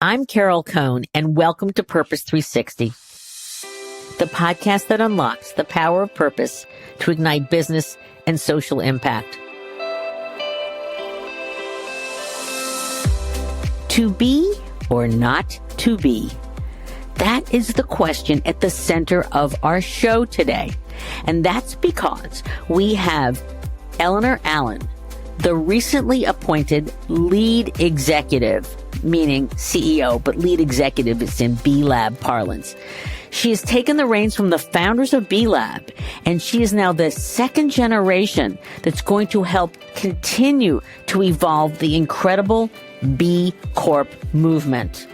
I'm Carol Cohn, and welcome to Purpose 360, the podcast that unlocks the power of purpose to ignite business and social impact. To be or not to be? That is the question at the center of our show today. And that's because we have Eleanor Allen, the recently appointed lead executive, meaning CEO, but lead executive is in B Lab parlance. She has taken the reins from the founders of B Lab, and she is now the second generation that's going to help continue to evolve the incredible B Corp movement.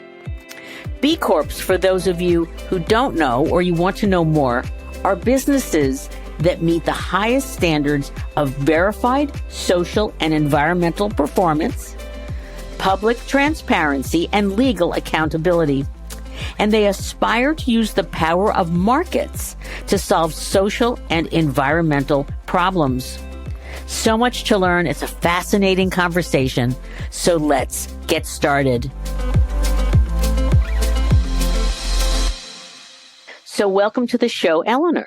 B Corps, for those of you who don't know or you want to know more, are businesses that meet the highest standards of verified social and environmental performance, public transparency, and legal accountability. And they aspire to use the power of markets to solve social and environmental problems. So much to learn. It's a fascinating conversation. So let's get started. So welcome to the show, Eleanor.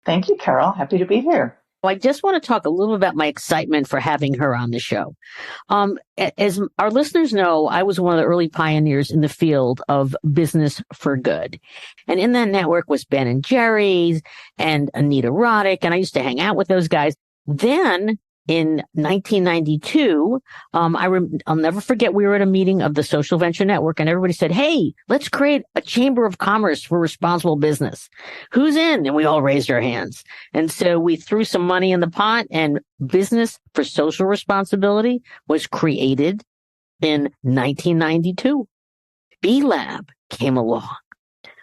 Thank you, Carol. Happy to be here. I just want to talk a little about my excitement for having her on the show. As our listeners know, I was one of the early pioneers in the field of business for good. And in that network was Ben and Jerry's and Anita Roddick, and I used to hang out with those guys. Then in 1992, I'll never forget, we were at a meeting of the Social Venture Network and everybody said, hey, let's create a chamber of commerce for responsible business. Who's in? And we all raised our hands. And so we threw some money in the pot, and Business for Social Responsibility was created in 1992. B Lab came along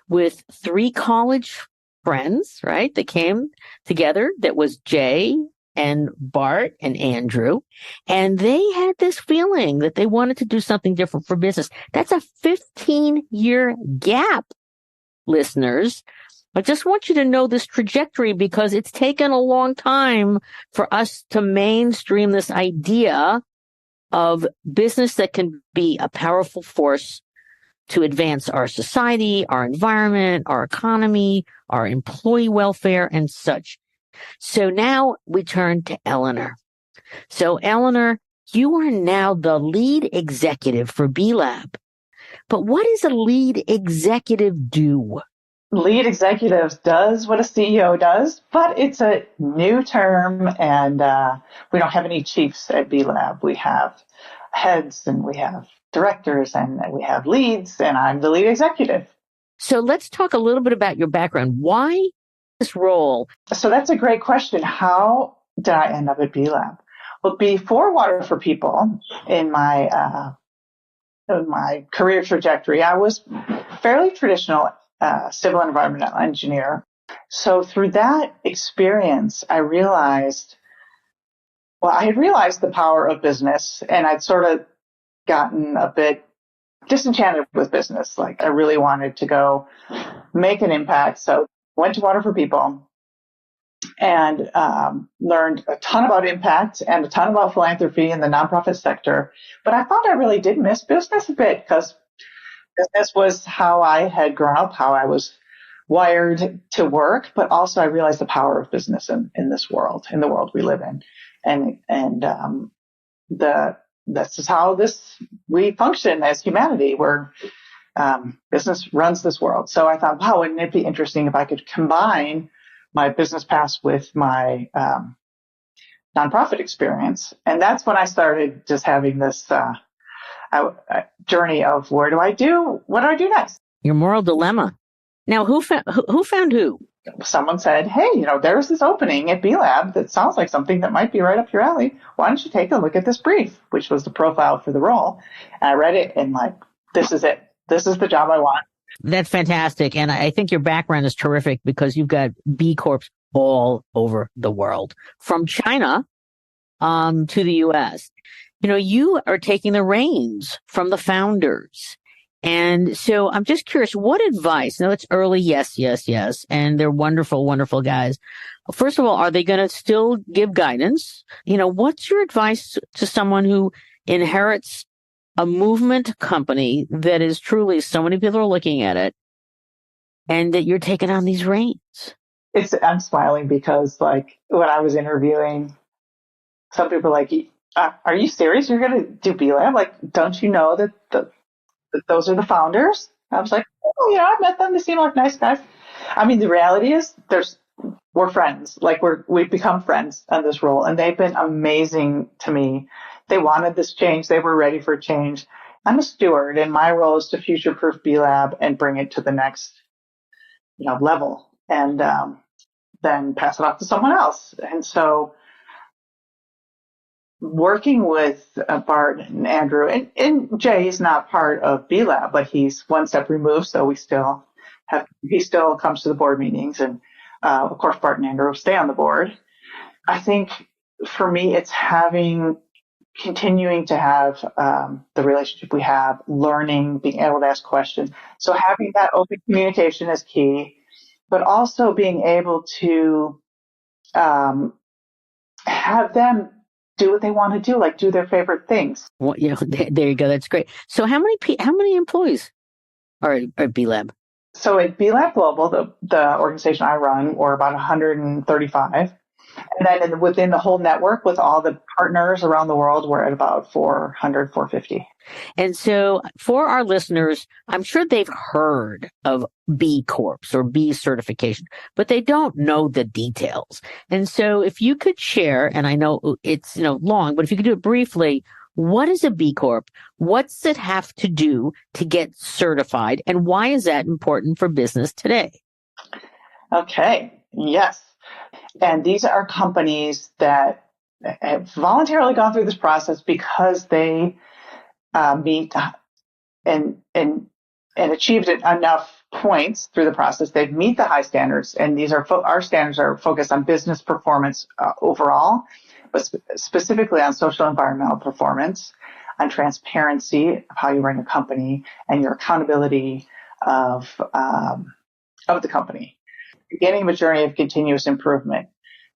with three college friends, right? That came together. That was Jay and Bart and Andrew, and they had this feeling that they wanted to do something different for business. That's a 15-year gap, listeners. I just want you to know this trajectory because it's taken a long time for us to mainstream this idea of business that can be a powerful force to advance our society, our environment, our economy, our employee welfare, and such. So now we turn to Eleanor. So Eleanor, you are now the lead executive for B Lab. But what does a lead executive do? Lead executive does what a CEO does, but it's a new term, and we don't have any chiefs at B Lab. We have heads, and we have directors, and we have leads, and I'm the lead executive. So let's talk a little bit about your background. Why this role? So that's a great question. How did I end up at B Lab? Well, before Water for People, in my career trajectory, I was fairly traditional civil and environmental engineer. So through that experience, I had realized the power of business, and I'd sort of gotten a bit disenchanted with business. Like I really wanted to go make an impact. So went to Water for People and learned a ton about impact and a ton about philanthropy in the nonprofit sector. But I thought I really did miss business a bit because business was how I had grown up, how I was wired to work. But also I realized the power of business in this world, in the world we live in. And this is how we function as humanity. Business runs this world. So I thought, wow, wouldn't it be interesting if I could combine my business past with my nonprofit experience? And that's when I started just having this journey of what do I do next? Your moral dilemma. Now, who found who? Someone said, hey, there's this opening at B Lab that sounds like something that might be right up your alley. Why don't you take a look at this brief, which was the profile for the role. And I read it and this is it. This is the job I want. That's fantastic. And I think your background is terrific because you've got B Corps all over the world, from China to the U.S. You are taking the reins from the founders. And so I'm just curious, what advice? Now it's early. Yes. And they're wonderful, wonderful guys. First of all, are they going to still give guidance? What's your advice to someone who inherits a movement company that is truly so many people are looking at it and that you're taking on these reins. I'm smiling because like when I was interviewing, some people are like, are you serious? You're going to do B Lab? Like, don't you know that those are the founders? I was like, oh, yeah, I met them. They seem like nice guys. I mean, the reality is we're friends. Like we've become friends on this role, and they've been amazing to me. They wanted this change. They were ready for change. I'm a steward, and my role is to future-proof B Lab and bring it to the next, level, and then pass it off to someone else. And so, working with Bart and Andrew, and Jay is not part of B Lab, but he's one step removed. So he still comes to the board meetings, and of course, Bart and Andrew stay on the board. I think for me, it's continuing to have the relationship we have, learning, being able to ask questions. So having that open communication is key, but also being able to have them do what they want to do, like do their favorite things. Well, there you go. That's great. So how many employees are at B Lab? So at B Lab Global, the organization I run, we're about 135. And then within the whole network with all the partners around the world, we're at about 400, 450. And so for our listeners, I'm sure they've heard of B Corps or B certification, but they don't know the details. And so if you could share, and I know it's long, but if you could do it briefly, what is a B Corp? What's it have to do to get certified? And why is that important for business today? Okay. Yes. And these are companies that have voluntarily gone through this process because they meet and achieved enough points through the process. They meet the high standards, and these are our standards are focused on business performance overall, but specifically on social and environmental performance, on transparency of how you run your company, and your accountability of the company. Beginning of a journey of continuous improvement.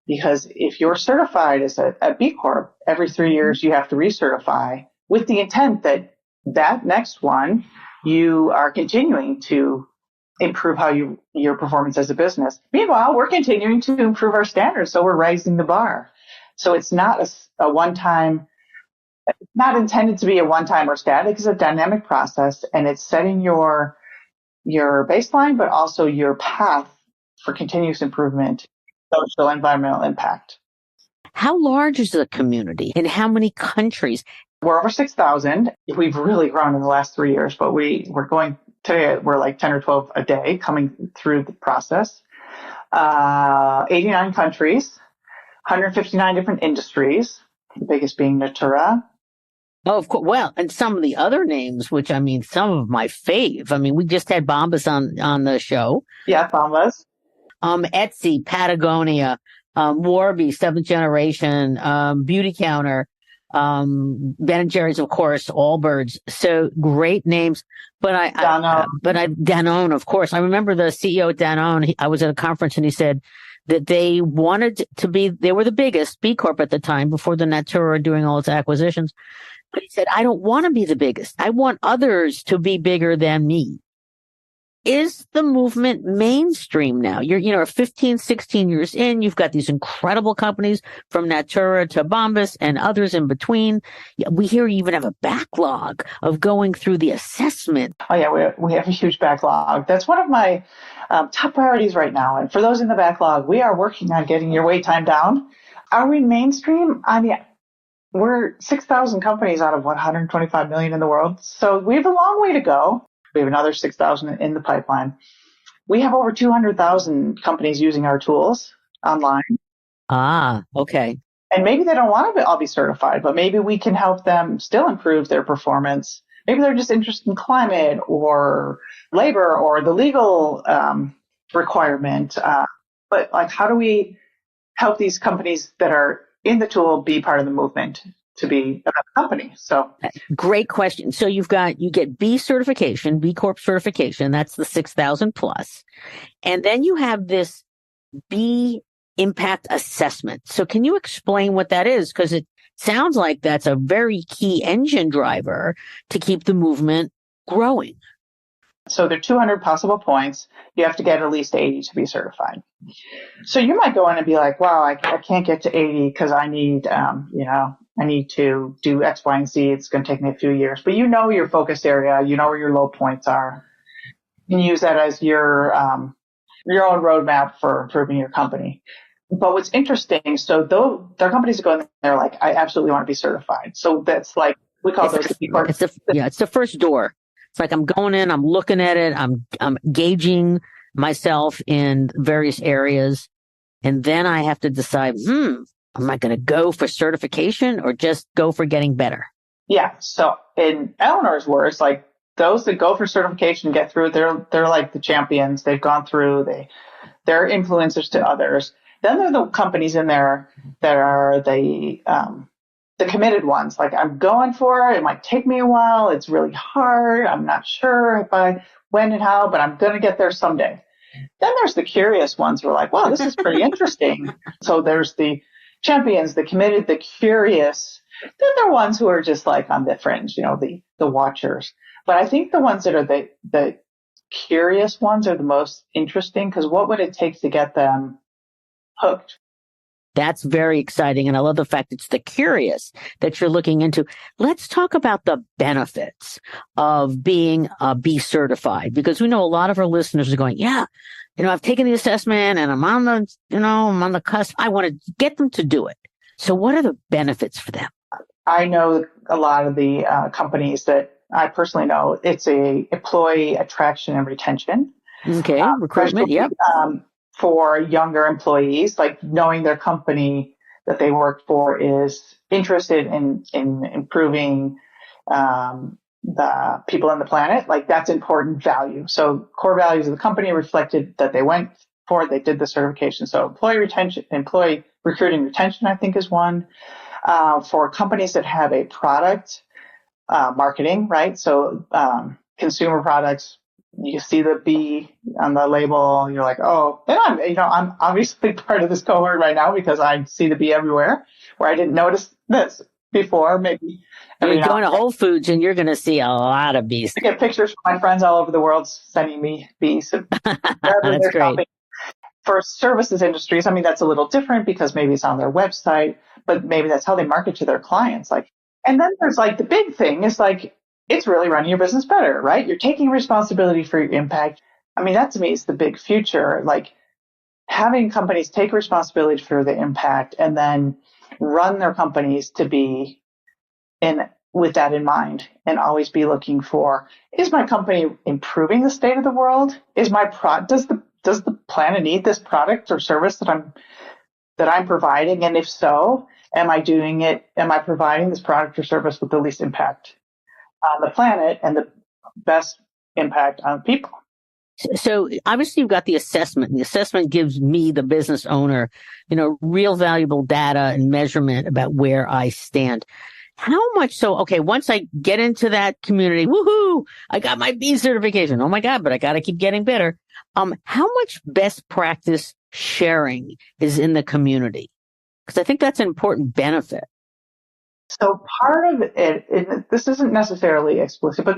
Because if you're certified as a B Corp, every 3 years you have to recertify with the intent that next one you are continuing to improve your performance as a business. Meanwhile, we're continuing to improve our standards, so we're raising the bar. So it's not a one-time, not intended to be a one-time or static. It's a dynamic process, and it's setting your baseline, but also your path for continuous improvement, social, environmental impact. How large is the community? In how many countries? We're over 6,000. We've really grown in the last 3 years, but we're going today. We're like 10 or 12 a day coming through the process. 89 countries, 159 different industries. The biggest being Natura. Oh, of course. Well, and some of the other names, which I mean, some of my fave. I mean, we just had Bombas on the show. Yeah, Bombas. Etsy, Patagonia, Warby, Seventh Generation, Beauty Counter, Ben & Jerry's, of course, Allbirds. So great names. But Danone, of course. I remember the CEO at Danone. I was at a conference and he said that they wanted to they were the biggest B Corp at the time before the Natura doing all its acquisitions. But he said, I don't want to be the biggest. I want others to be bigger than me. Is the movement mainstream now? You're 15, 16 years in. You've got these incredible companies from Natura to Bombas and others in between. We hear you even have a backlog of going through the assessment. Oh, yeah, we have a huge backlog. That's one of my top priorities right now. And for those in the backlog, we are working on getting your wait time down. Are we mainstream? I mean, we're 6,000 companies out of 125 million in the world. So we have a long way to go. We have another 6,000 in the pipeline. We have over 200,000 companies using our tools online. Ah, okay. And maybe they don't want to all be certified, but maybe we can help them still improve their performance. Maybe they're just interested in climate or labor or the legal requirement. But like, how do we help these companies that are in the tool be part of the movement to be a company? So great question. So you get B certification, B Corp certification. That's the 6,000 plus. And then you have this B impact assessment. So can you explain what that is? Because Sounds like that's a very key engine driver to keep the movement growing. So there are 200 possible points. You have to get at least 80 to be certified. So you might go in and be like, wow, I can't get to 80 because I need, I need to do X, Y, and Z. It's going to take me a few years. But you know your focus area. You know where your low points are. You can use that as your own roadmap for improving your company. But what's interesting, so though there are companies that go in there like, I absolutely want to be certified. So that's like, we call those the B Corp. It's the first door. It's like I'm going in, I'm looking at it, I'm gauging myself in various areas, and then I have to decide, am I going to go for certification or just go for getting better? Yeah. So in Eleanor's words, like those that go for certification get through, they're like the champions. They've gone through, they're influencers to others. Then there are the companies in there that are the committed ones. Like, I'm going for it. It might take me a while. It's really hard. I'm not sure when and how, but I'm going to get there someday. Then there's the curious ones who are like, wow, this is pretty interesting. So there's the champions, the committed, the curious. Then there are ones who are just like on the fringe, the watchers. But I think the ones that are the curious ones are the most interesting, because what would it take to get them hooked? That's very exciting. And I love the fact it's the curious that you're looking into. Let's talk about the benefits of being B certified, because we know a lot of our listeners are going, yeah, I've taken the assessment and I'm on the cusp. I want to get them to do it. So what are the benefits for them? I know a lot of the companies that I personally know, it's a employee attraction and retention. Okay. Recruitment. Yep. For younger employees, like knowing their company that they work for is interested in improving the people on the planet, like that's important value. So core values of the company reflected that they went for, they did the certification. So employee recruiting retention, I think, is one. For companies that have a product, marketing, right? So consumer products, you see the B on the label, you're like, oh, and I'm obviously part of this cohort right now because I see the B everywhere, where I didn't notice this before. Maybe you're going to Whole Foods and you're going to see a lot of bees. I get pictures from my friends all over the world sending me bees. That's great. For services industries, I mean, that's a little different because maybe it's on their website, but maybe that's how they market to their clients. Like, and then there's like the big thing is like, it's really running your business better, right? You're taking responsibility for your impact. I mean, that to me is the big future. Like having companies take responsibility for the impact and then run their companies to be with that in mind and always be looking for, is my company improving the state of the world? Is my does the planet need this product or service that I'm providing? And if so, am I providing this product or service with the least impact on the planet and the best impact on people? So obviously you've got the assessment, and the assessment gives me, the business owner, real valuable data and measurement about where I stand. How much so? Okay, once I get into that community, woohoo, I got my B certification. Oh my God, but I got to keep getting better. How much best practice sharing is in the community? Because I think that's an important benefit. So part of it, this isn't necessarily explicit, but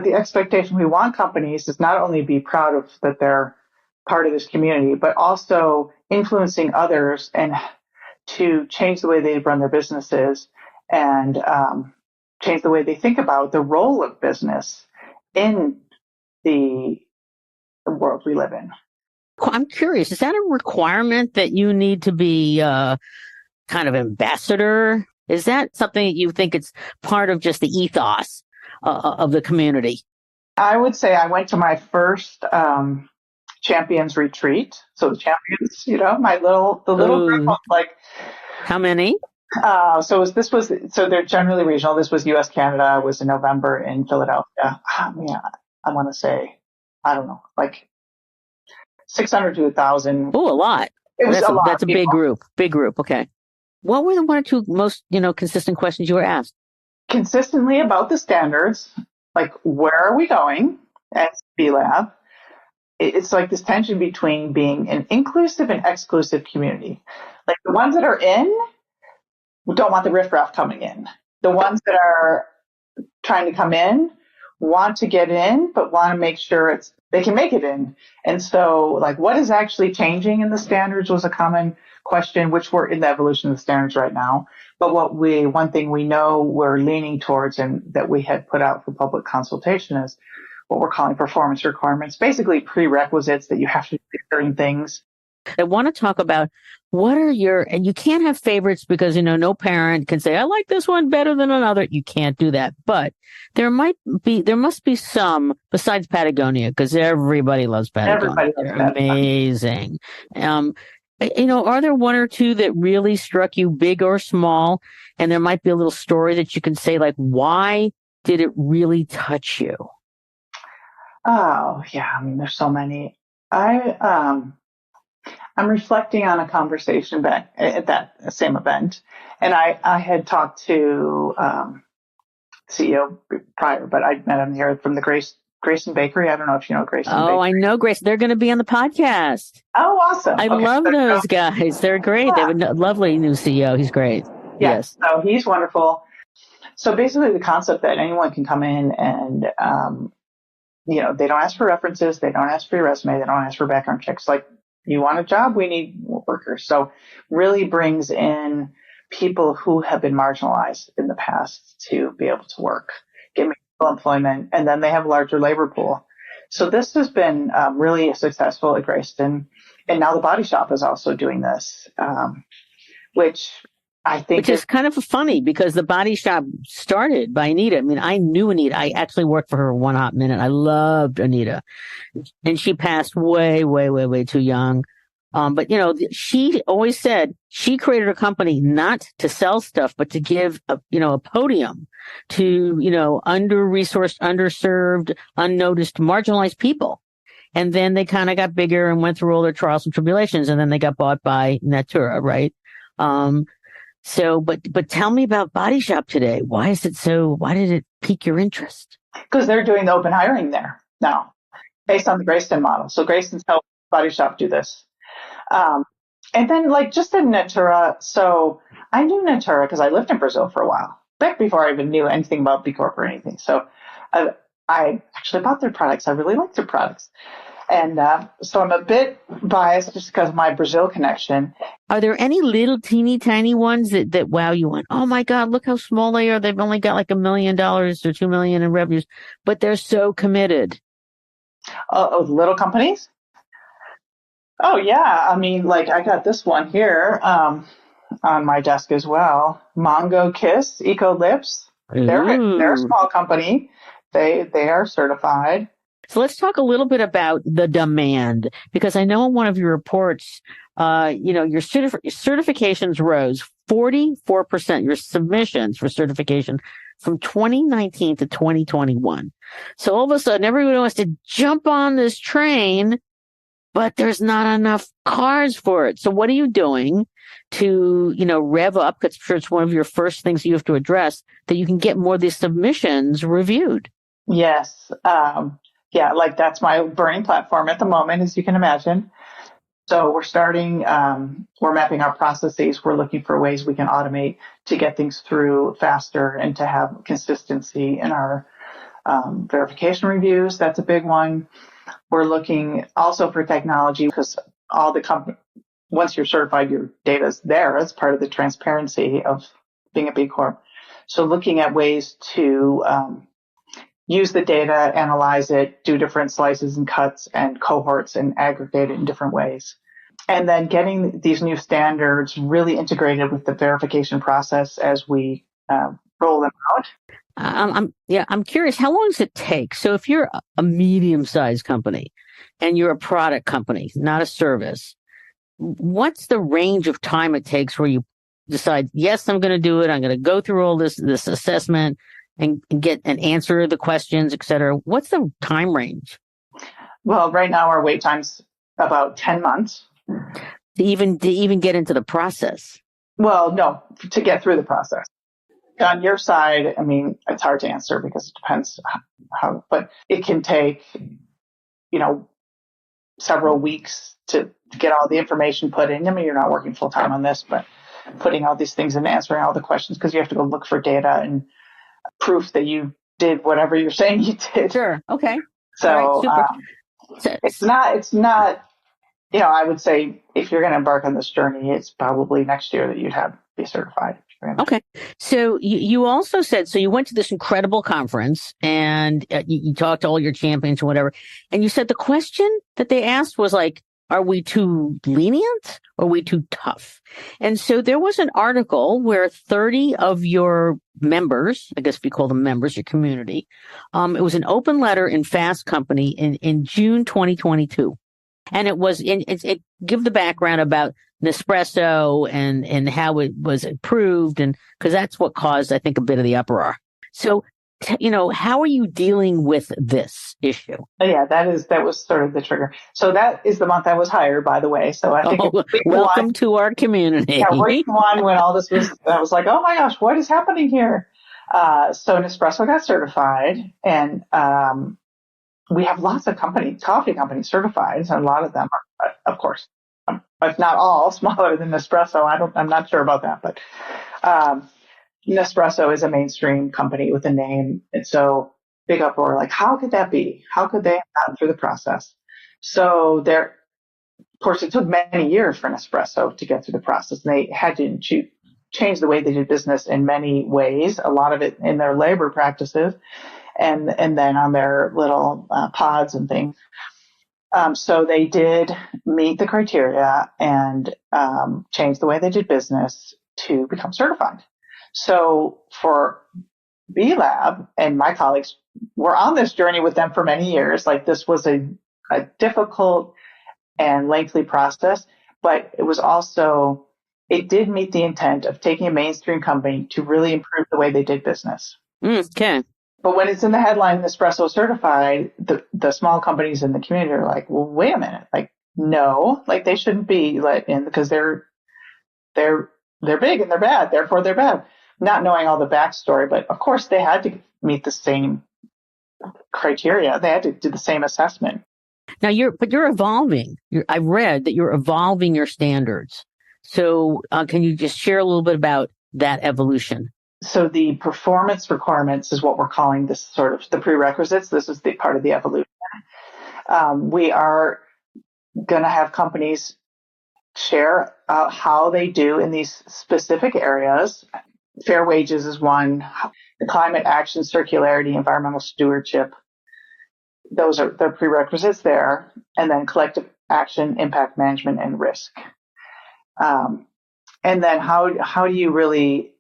the expectation we want companies is not only be proud of that they're part of this community, but also influencing others and to change the way they run their businesses and change the way they think about the role of business in the world we live in. I'm curious, is that a requirement that you need to be kind of ambassador? Is that something that you think it's part of just the ethos of the community? I would say I went to my first champions retreat. So the champions, the little group of like. How many? So they're generally regional. This was U.S. Canada. It was in November in Philadelphia. I want to say, I don't know, like 600 to 1,000. Oh, a lot. It was a lot. That's a big group. Big group. Okay. What were the one or two most, consistent questions you were asked? Consistently about the standards, like where are we going at B Lab? It's like this tension between being an inclusive and exclusive community. Like the ones that are in, don't want the riffraff coming in. The ones that are trying to come in want to get in, but want to make sure they can make it in. And so, like, what is actually changing in the standards was a common question, which we're in the evolution of the standards right now. But one thing we know we're leaning towards and that we had put out for public consultation is what we're calling performance requirements, basically prerequisites that you have to do certain things. I want to talk about and you can't have favorites because, no parent can say, I like this one better than another. You can't do that. But there must be some besides Patagonia, because everybody loves Patagonia. They're amazing. Are there one or two that really struck you, big or small? And there might be a little story that you can say, like, why did it really touch you? Oh, yeah. I mean, there's so many. I'm reflecting on a conversation back at that same event, and I had talked to CEO prior, but I met him here from the Grayson Bakery. I don't know if you know Grayson. Oh, Bakery. I know Grayson. They're going to be on the podcast. Oh, awesome! I love those guys. They're great. Yeah. They have a lovely new CEO. He's great. Yeah, yes. So he's wonderful. So basically, the concept that anyone can come in and they don't ask for references, they don't ask for your resume, they don't ask for background checks. Like, you want a job? We need workers. So really brings in people who have been marginalized in the past to be able to work, get meaningful employment, and then they have a larger labor pool. So this has been really successful at Grayston. And now the Body Shop is also doing this, which I think is kind of funny because the Body Shop started by Anita. I mean, I knew Anita. I actually worked for her one hot minute. I loved Anita. And she passed way, way, way, way too young. But she always said she created a company not to sell stuff, but to give a podium to, under-resourced, underserved, unnoticed, marginalized people. And then they kind of got bigger and went through all their trials and tribulations. And then they got bought by Natura, right? So, but tell me about Body Shop today. Why did it pique your interest? Because they're doing the open hiring there now, based on the Grayston model. So Grayston's helped Body Shop do this. And then just in Natura, so I knew Natura because I lived in Brazil for a while, back before I even knew anything about B Corp or anything. So I actually bought their products. I really liked their products. And so I'm a bit biased just because of my Brazil connection. Are there any little teeny tiny ones that wow you went, oh my God, look how small they are. They've only got like $1 million or $2 million in revenues, but they're so committed. Little companies? Oh yeah. I mean, I got this one here on my desk as well. Mongo Kiss Eco Lips. They're a small company. They are certified. So let's talk a little bit about the demand, because I know in one of your reports, your certifications rose 44%, your submissions for certification from 2019 to 2021. So all of a sudden, everyone wants to jump on this train, but there's not enough cars for it. So what are you doing to, rev up? Because I'm sure it's one of your first things you have to address, that you can get more of these submissions reviewed. Yes. Yeah, that's my burning platform at the moment, as you can imagine. So we're starting, we're mapping our processes. We're looking for ways we can automate to get things through faster and to have consistency in our verification reviews. That's a big one. We're looking also for technology because once you're certified, your data's there as part of the transparency of being a B Corp. So looking at ways to use the data, analyze it, do different slices and cuts and cohorts and aggregate it in different ways. And then getting these new standards really integrated with the verification process as we roll them out. I'm curious, how long does it take? So if you're a medium-sized company and you're a product company, not a service, what's the range of time it takes where you decide, yes, I'm going to do it. I'm going to go through all this assessment and get an answer to the questions, et cetera. What's the time range? Well, right now our wait time's about 10 months. To even get into the process? Well, no, to get through the process. On your side, I mean, it's hard to answer because it depends how, but it can take, several weeks to get all the information put in. I mean, you're not working full time on this, but putting all these things and answering all the questions because you have to go look for data and proof that you did whatever you're saying you did. Sure. Okay. So, all right, super. it's not, I would say if you're going to embark on this journey, it's probably next year that you'd be certified. Okay. So you also said, so you went to this incredible conference and you talked to all your champions or whatever. And you said the question that they asked was like, are we too lenient or are we too tough? And so there was an article where 30 of your members, I guess if you call them members, your community, it was an open letter in Fast Company in June 2022. And it give the background about Nespresso and how it was approved, and because that's what caused, I think, a bit of the uproar. So, how are you dealing with this issue? Yeah, that was sort of the trigger. So that is the month I was hired, by the way. So I think welcome to our community. Yeah, week one when all this was, I was like, oh my gosh, what is happening here? So Nespresso got certified, and we have lots of coffee companies certified, and a lot of them are, of course, if not all, smaller than Nespresso. I'm not sure about that, but Nespresso is a mainstream company with a name, and so big uproar. Like, how could that be? How could they have gotten through the process? So of course, it took many years for Nespresso to get through the process. And they had to change the way they did business in many ways. A lot of it in their labor practices, and then on their little pods and things. So they did meet the criteria and change the way they did business to become certified. So for B Lab and my colleagues, were on this journey with them for many years. Like, this was a difficult and lengthy process, but it did meet the intent of taking a mainstream company to really improve the way they did business. Okay. But when it's in the headline, Nespresso certified, the small companies in the community are like, well, wait a minute. Like, no, like they shouldn't be let in because they're big and they're bad. Therefore they're bad. Not knowing all the backstory, but of course they had to meet the same criteria. They had to do the same assessment. Now you're evolving. I read that you're evolving your standards. So can you just share a little bit about that evolution? So the performance requirements is what we're calling this sort of the prerequisites. This is the part of the evolution. We are going to have companies share how they do in these specific areas. Fair wages is one. The climate action, circularity, environmental stewardship. Those are the prerequisites there. And then collective action, impact management, and risk. And then how do you really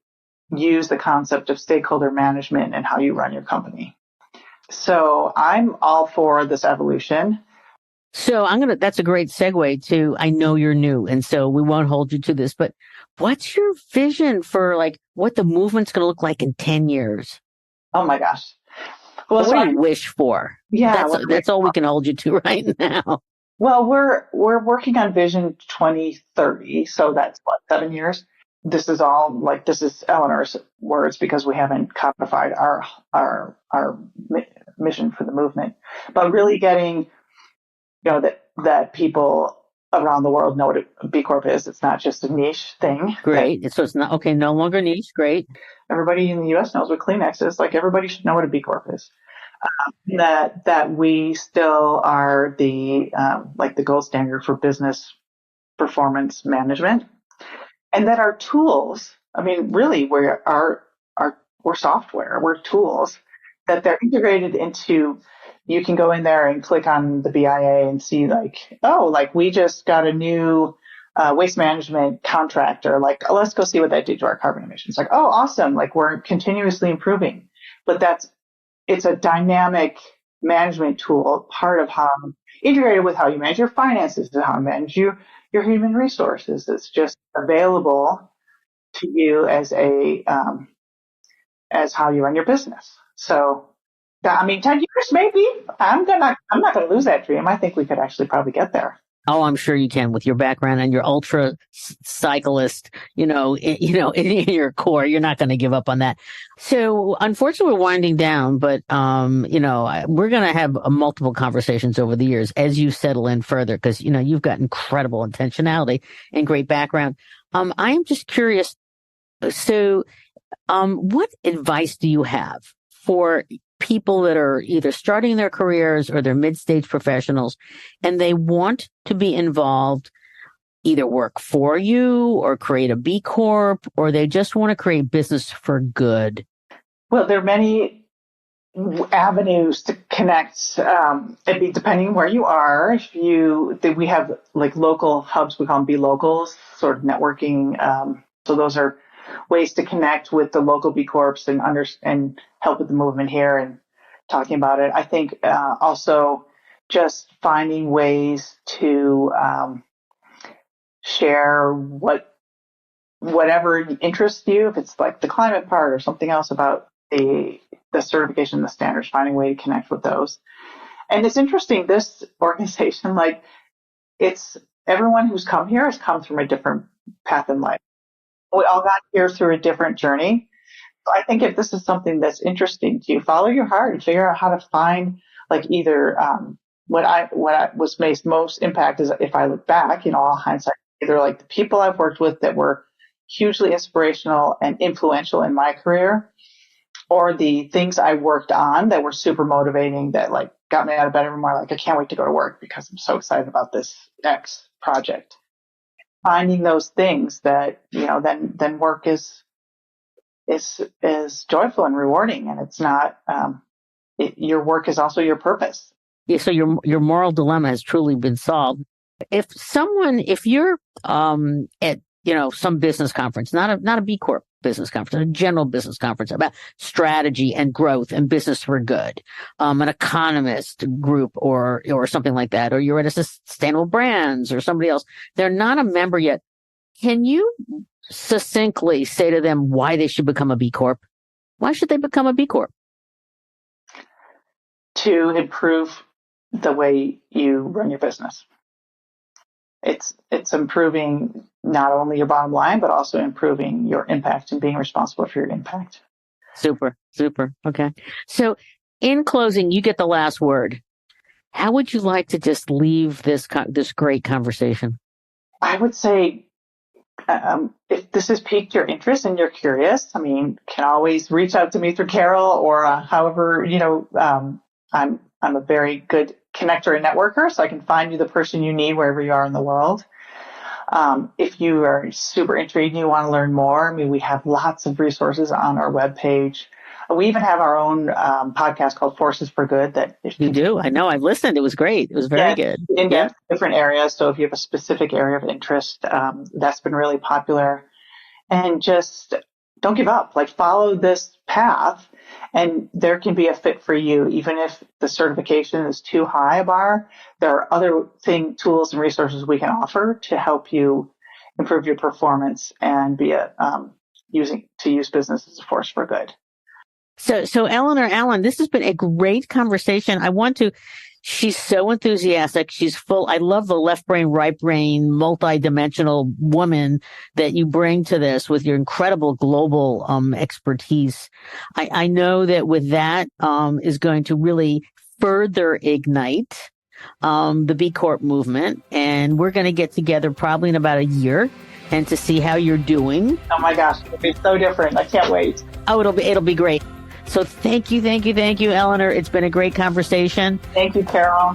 use the concept of stakeholder management and how you run your company? So I'm all for this evolution. So that's a great segue to, I know you're new, and so we won't hold you to this, but what's your vision for like what the movement's going to look like in 10 years? Oh my gosh. Well, what do you wish for? Yeah. That's all we can hold you to right now. Well, we're working on Vision 2030. So that's 7 years. This is Eleanor's words because we haven't codified our mission for the movement, but really getting, that people around the world know what a B Corp is. It's not just a niche thing. Great. So it's not, okay, no longer niche. Great. Everybody in the U.S. knows what Kleenex is. Like, everybody should know what a B Corp is. That we still are the gold standard for business performance management, and that our tools, I mean, really, we're software, we're tools, that they're integrated into. You can go in there and click on the BIA and see we just got a new waste management contractor. Like, let's go see what that did to our carbon emissions. Like, oh, awesome. Like, we're continuously improving. But it's a dynamic management tool, part of how integrated with how you manage your finances, and how you manage your human resources. It's just available to you as how you run your business. So, 10 years maybe. I'm not gonna lose that dream. I think we could actually probably get there. Oh, I'm sure you can with your background and your ultra cyclist, in your core. You're not going to give up on that. So unfortunately, we're winding down, but, we're going to have multiple conversations over the years as you settle in further because, you've got incredible intentionality and great background. I am just curious. So, what advice do you have for people that are either starting their careers or they're mid-stage professionals and they want to be involved, either work for you or create a B Corp, or they just want to create business for good? Well, there are many avenues to connect. It'd be depending where you are. We have like local hubs, we call them B locals, sort of networking. So those are ways to connect with the local B Corps and help with the movement here and talking about it. I think also just finding ways to share whatever interests you, if it's like the climate part or something else about the certification, the standards, finding a way to connect with those. And it's interesting, this organization, like it's everyone who's come here has come from a different path in life. We all got here through a different journey. So I think if this is something that's interesting to you, follow your heart and figure out how to find like either what was made most impact is, if I look back, all hindsight, either like the people I've worked with that were hugely inspirational and influential in my career, or the things I worked on that were super motivating that like got me out of bed every morning. Like, I can't wait to go to work because I'm so excited about this X project. Finding those things that, then work is joyful and rewarding. And it's not, your work is also your purpose. Yeah. So your moral dilemma has truly been solved. If you're, at, some business conference, not a B Corp business conference, a general business conference about strategy and growth and business for good, an economist group or something like that, or you're at a sustainable brands or somebody else, they're not a member yet. Can you succinctly say to them why they should become a B Corp? Why should they become a B Corp? To improve the way you run your business. It's improving not only your bottom line, but also improving your impact and being responsible for your impact. Super. Okay. So in closing, you get the last word. How would you like to just leave this great conversation? I would say, if this has piqued your interest and you're curious, can always reach out to me through Carol or however, I'm a very good connector and networker, so I can find you the person you need wherever you are in the world. If you are super intrigued and you want to learn more, we have lots of resources on our webpage. We even have our own podcast called Forces for Good. That you do. I know. I've listened. It was great. It was very good. In different areas. So if you have a specific area of interest, that's been really popular. And just don't give up. Like, follow this path. And there can be a fit for you, even if the certification is too high a bar. There are other tools and resources we can offer to help you improve your performance and be use business as a force for good. So Eleanor Allen, this has been a great conversation. She's so enthusiastic. She's full. I love the left brain, right brain, multi-dimensional woman that you bring to this with your incredible global expertise. I know that with that is going to really further ignite the B Corp movement. And we're going to get together probably in about a year and to see how you're doing. Oh my gosh, it'll be so different. I can't wait. Oh, it'll be great. So thank you, Eleanor. It's been a great conversation. Thank you, Carol.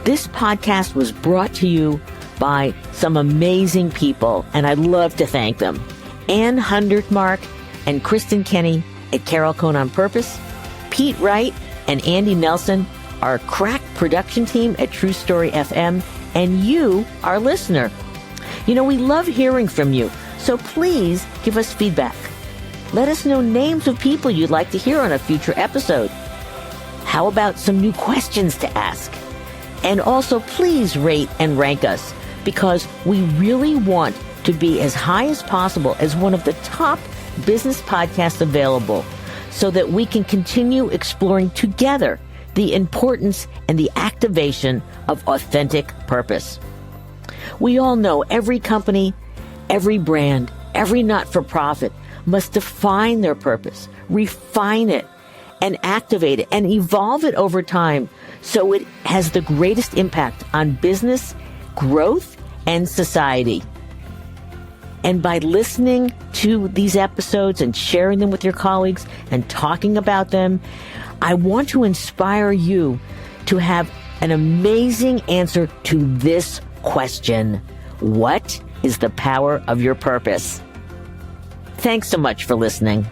This podcast was brought to you by some amazing people, and I'd love to thank them. Ann Hundertmark and Kristen Kenny at Carol Cone on Purpose, Pete Wright and Andy Nelson, our crack production team at True Story FM, and you, our listener. We love hearing from you, so please give us feedback. Let us know names of people you'd like to hear on a future episode. How about some new questions to ask? And also, please rate and rank us, because we really want to be as high as possible as one of the top business podcasts available, so that we can continue exploring together the importance and the activation of authentic purpose. We all know every company, every brand, every not-for-profit must define their purpose, refine it, and activate it, and evolve it over time so it has the greatest impact on business, growth, and society. And by listening to these episodes and sharing them with your colleagues and talking about them, I want to inspire you to have an amazing answer to this question. What is the power of your purpose? Thanks so much for listening.